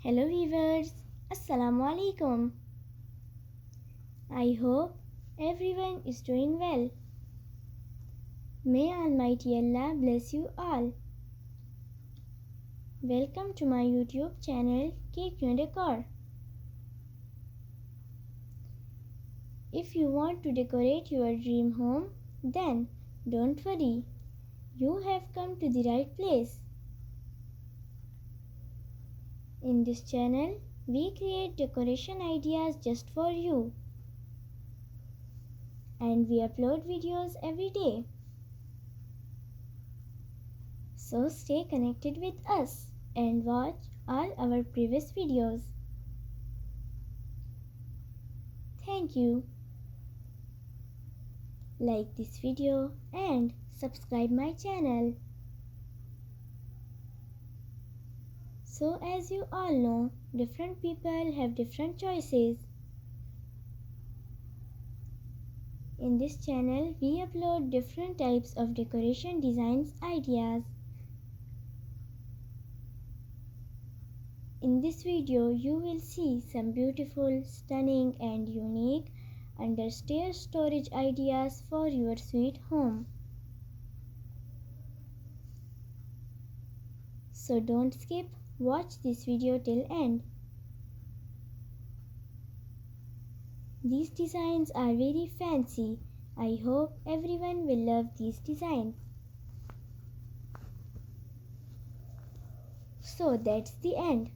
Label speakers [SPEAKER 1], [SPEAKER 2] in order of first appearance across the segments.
[SPEAKER 1] Hello viewers, Assalamu alaikum. I hope everyone is doing well. May Almighty Allah bless you all. Welcome to my YouTube channel Decor. If you want to decorate your dream home, then don't worry. You have come to the right place. In this channel, we create decoration ideas just for you. And we upload videos every day. So stay connected with us and watch all our previous videos. Thank you. Like this video and subscribe my channel. So as you all know, different people have different choices. In this channel, we upload different types of decoration designs ideas. In this video, you will see some beautiful, stunning and unique Understair storage ideas for your sweet home. So don't skip, watch this video till end. These designs are very fancy. I hope everyone will love these designs. So that's the end.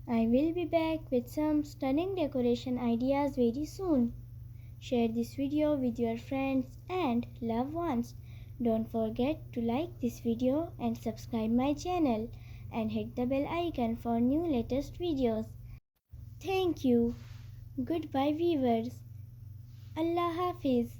[SPEAKER 1] I will be back with some stunning decoration ideas very soon. Share this video with your friends and loved ones. Don't forget to like this video and subscribe my channel and hit the bell icon for new latest videos. Thank you. Goodbye viewers. Allah Hafiz.